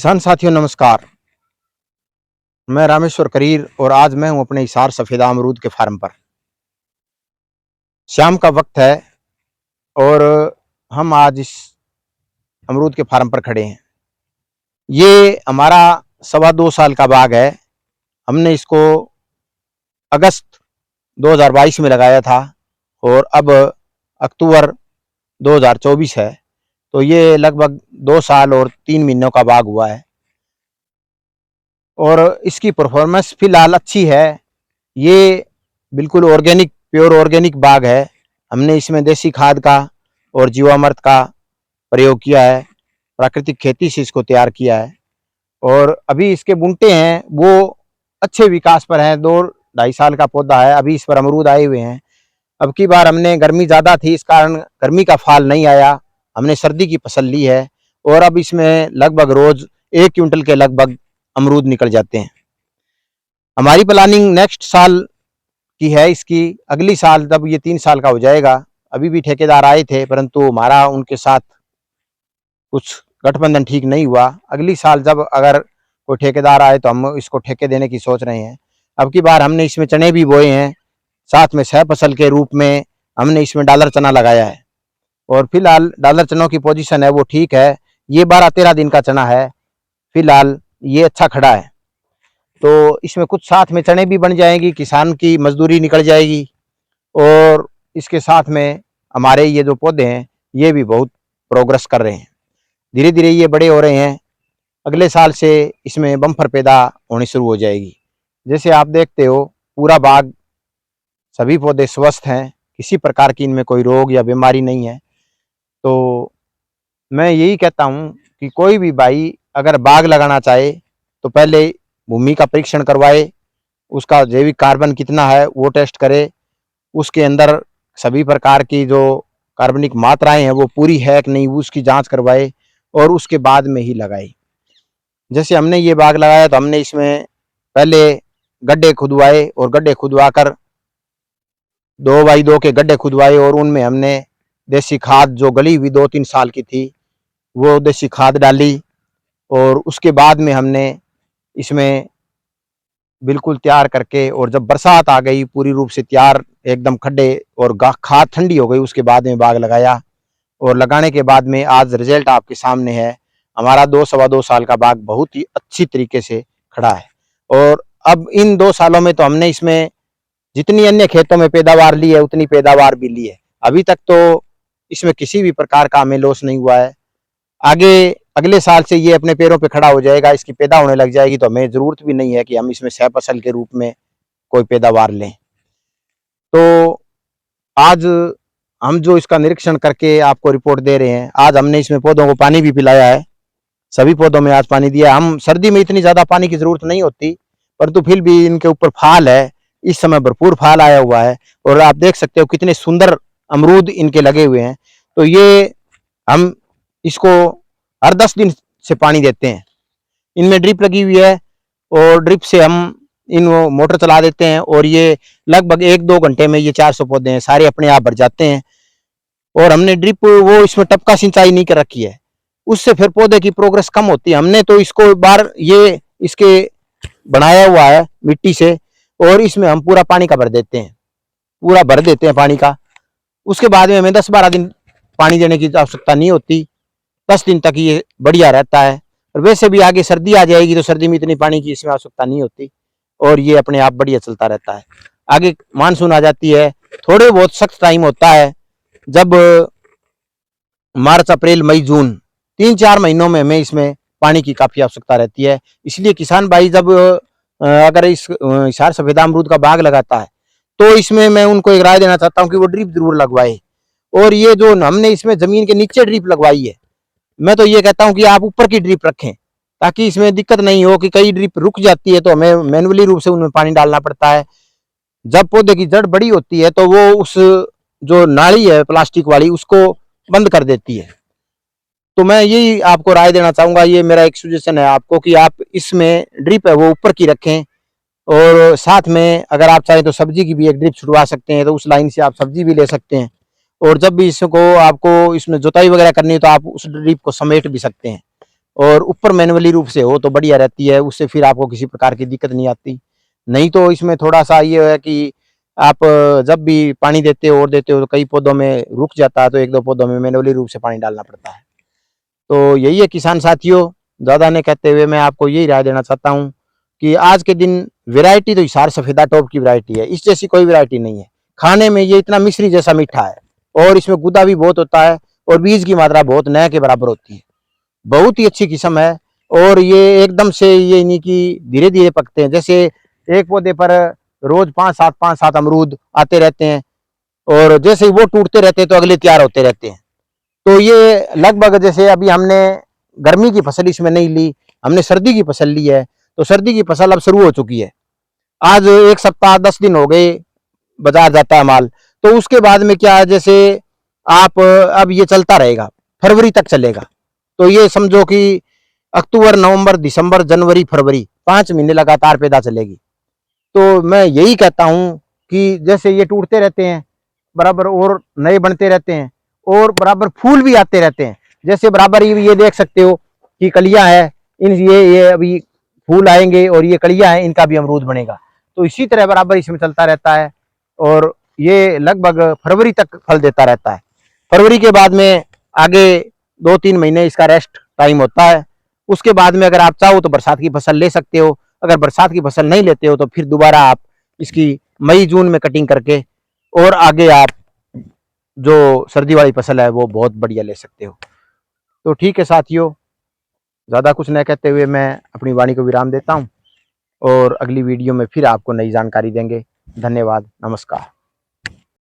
किसान साथियों नमस्कार। मैं रामेश्वर करीर और आज मैं हूं अपने हिसार सफेदा अमरूद के फार्म पर। शाम का वक्त है और हम आज इस अमरूद के फार्म पर खड़े हैं। ये हमारा 2.25 साल का बाग है। हमने इसको अगस्त 2022 में लगाया था और अब अक्टूबर 2024 है, तो ये लगभग 2 साल और 3 महीनों का बाग हुआ है और इसकी परफॉर्मेंस फिलहाल अच्छी है। ये बिल्कुल ऑर्गेनिक, प्योर ऑर्गेनिक बाग है। हमने इसमें देसी खाद का और जीवामृत का प्रयोग किया है, प्राकृतिक खेती से इसको तैयार किया है और अभी इसके बुंटे हैं वो अच्छे विकास पर हैं। 2-2.5 साल का पौधा है, अभी इस पर अमरूद आए हुए हैं। अब की बार हमने गर्मी ज़्यादा थी, इस कारण गर्मी का फाल नहीं आया। हमने सर्दी की फसल ली है और अब इसमें लगभग रोज 1 क्विंटल के लगभग अमरूद निकल जाते हैं। हमारी प्लानिंग नेक्स्ट साल की है इसकी, अगली साल जब ये 3 साल का हो जाएगा। अभी भी ठेकेदार आए थे परंतु हमारा उनके साथ कुछ गठबंधन ठीक नहीं हुआ। अगली साल जब अगर कोई ठेकेदार आए तो हम इसको ठेके देने की सोच रहे हैं। अब की बार हमने इसमें चने भी बोए हैं, साथ में सह फसल के रूप में हमने इसमें डालर चना लगाया है और फिलहाल डालर चनों की पोजीशन है वो ठीक है। ये 12-13 दिन का चना है, फिलहाल ये अच्छा खड़ा है, तो इसमें कुछ साथ में चने भी बन जाएंगी, किसान की मजदूरी निकल जाएगी और इसके साथ में हमारे ये जो पौधे हैं ये भी बहुत प्रोग्रेस कर रहे हैं। धीरे धीरे ये बड़े हो रहे हैं। अगले साल से इसमें बम्पर पैदा होनी शुरू हो जाएगी। जैसे आप देखते हो पूरा बाग, सभी पौधे स्वस्थ हैं, किसी प्रकार की इनमें कोई रोग या बीमारी नहीं है। तो मैं यही कहता हूँ कि कोई भी भाई अगर बाग लगाना चाहे तो पहले भूमि का परीक्षण करवाए, उसका जैविक कार्बन कितना है वो टेस्ट करे, उसके अंदर सभी प्रकार की जो कार्बनिक मात्राएं हैं वो पूरी है कि नहीं उसकी जांच करवाए और उसके बाद में ही लगाए। जैसे हमने ये बाग लगाया तो हमने इसमें पहले गड्ढे खुदवाए और गड्ढे खुदवाकर 2x2 के गड्ढे खुदवाए और उनमें हमने देसी खाद जो गली हुई 2-3 साल की थी वो देसी खाद डाली और उसके बाद में हमने इसमें बिल्कुल तैयार करके, और जब बरसात आ गई पूरी रूप से तैयार एकदम खड्डे और खाद ठंडी हो गई उसके बाद में बाग लगाया और लगाने के बाद में आज रिजल्ट आपके सामने है। हमारा 2-2.25 साल का बाग बहुत ही अच्छी तरीके से खड़ा है और अब इन 2 सालों में तो हमने इसमें जितनी अन्य खेतों में पैदावार ली है उतनी पैदावार भी ली है। अभी तक तो इसमें किसी भी प्रकार का हमें लॉस नहीं हुआ है। आगे अगले साल से ये अपने पैरों पे खड़ा हो जाएगा, इसकी पैदा होने लग जाएगी तो हमें जरूरत भी नहीं है कि हम इसमें सह फसल के रूप में कोई पैदावार लें। तो आज हम जो इसका निरीक्षण करके आपको रिपोर्ट दे रहे हैं, आज हमने इसमें पौधों को पानी भी पिलाया है, सभी पौधों में आज पानी दिया। हम सर्दी में इतनी ज्यादा पानी की जरूरत नहीं होती परंतु फिर भी इनके ऊपर फाल है, इस समय भरपूर फाल आया हुआ है और आप देख सकते हो कितने सुंदर अमरूद इनके लगे हुए हैं। तो ये हम इसको हर 10 दिन से पानी देते हैं। इनमें ड्रिप लगी हुई है और ड्रिप से हम इन मोटर चला देते हैं और ये लगभग 1-2 घंटे में ये 400 पौधे हैं सारे अपने आप भर जाते हैं। और हमने ड्रिप वो इसमें टपका सिंचाई नहीं कर रखी है, उससे फिर पौधे की प्रोग्रेस कम होती है। हमने तो इसको बार ये इसके बनाया हुआ है मिट्टी से और इसमें हम पूरा पानी का भर देते हैं, पूरा भर देते हैं पानी का। उसके बाद में हमें 10-12 दिन पानी देने की आवश्यकता नहीं होती, 10 दिन तक ये बढ़िया रहता है। और वैसे भी आगे सर्दी आ जाएगी तो सर्दी में इतनी पानी की इसमें आवश्यकता नहीं होती और ये अपने आप बढ़िया चलता रहता है। आगे मानसून आ जाती है, थोड़े बहुत सख्त टाइम होता है जब मार्च, अप्रैल, मई, जून 3-4 महीनों में हमें इसमें पानी की काफी आवश्यकता रहती है। इसलिए किसान भाई जब अगर इस हिसार सफेदा अमरूद का बाग लगाता है तो इसमें मैं उनको एक राय देना चाहता हूँ कि वो ड्रिप जरूर लगवाए। और ये जो हमने इसमें जमीन के नीचे ड्रिप लगवाई है, मैं तो ये कहता हूं कि आप ऊपर की ड्रिप रखें ताकि इसमें दिक्कत नहीं हो कि कई ड्रिप रुक जाती है तो हमें मैन्युअली रूप से उनमें पानी डालना पड़ता है। जब पौधे की जड़ बड़ी होती है तो वो उस जो नाली है प्लास्टिक वाली उसको बंद कर देती है। तो मैं यही आपको राय देना चाहूंगा, ये मेरा एक सजेशन है आपको कि आप इसमें ड्रिप है वो ऊपर की रखें और साथ में अगर आप चाहें तो सब्जी की भी एक ड्रिप छुड़वा सकते हैं, तो उस लाइन से आप सब्जी भी ले सकते हैं। और जब भी इसको आपको इसमें जुताई वगैरह करनी है तो आप उस ड्रिप को समेट भी सकते हैं। और ऊपर मैनुअली रूप से हो तो बढ़िया रहती है, उससे फिर आपको किसी प्रकार की दिक्कत नहीं आती। नहीं तो इसमें थोड़ा सा ये है कि आप जब भी पानी देते हो और देते हो तो कई पौधों में रुक जाता है, तो एक दो पौधों में मैनुअली रूप से पानी डालना पड़ता है। तो यही है किसान साथियों, ज़्यादा नहीं कहते हुए मैं आपको यही राय देना चाहता हूँ कि आज के दिन वैरायटी तो हिसार सफेदा टॉप की वैरायटी है, इस जैसी कोई वैरायटी नहीं है। खाने में ये इतना मिश्री जैसा मीठा है और इसमें गुदा भी बहुत होता है और बीज की मात्रा बहुत न के बराबर होती है। बहुत ही अच्छी किस्म है और ये एकदम से ये नहीं कि धीरे धीरे पकते हैं। जैसे एक पौधे पर रोज 5-7 अमरूद आते रहते हैं और जैसे ही वो टूटते रहते हैं तो अगले तैयार होते रहते हैं। तो ये लगभग जैसे अभी हमने गर्मी की फसल इसमें नहीं ली, हमने सर्दी की फसल ली है, तो सर्दी की फसल अब शुरू हो चुकी है। आज 1 सप्ताह 10 दिन हो गए बाजार जाता है माल। तो उसके बाद में क्या है, जैसे आप अब ये चलता रहेगा, फरवरी तक चलेगा। तो ये समझो कि अक्टूबर नवंबर दिसंबर जनवरी फरवरी 5 महीने लगातार पैदा चलेगी। तो मैं यही कहता हूँ कि जैसे ये टूटते रहते हैं बराबर और नए बनते रहते हैं और बराबर फूल भी आते रहते हैं। जैसे बराबर ये देख सकते हो कि कलियां है, इन ये अभी फूल आएंगे और ये कलियां हैं, इनका भी अमरूद बनेगा। तो इसी तरह बराबर इसमें चलता रहता है और ये लगभग फरवरी तक फल देता रहता है। फरवरी के बाद में आगे 2-3 महीने इसका रेस्ट टाइम होता है। उसके बाद में अगर आप चाहो तो बरसात की फसल ले सकते हो। अगर बरसात की फसल नहीं लेते हो तो फिर दोबारा आप इसकी मई जून में कटिंग करके और आगे आप जो सर्दी वाली फसल है वो बहुत बढ़िया ले सकते हो। तो ठीक है साथियों, ज़्यादा कुछ न कहते हुए मैं अपनी वाणी को विराम देता हूँ और अगली वीडियो में फिर आपको नई जानकारी देंगे। धन्यवाद, नमस्कार।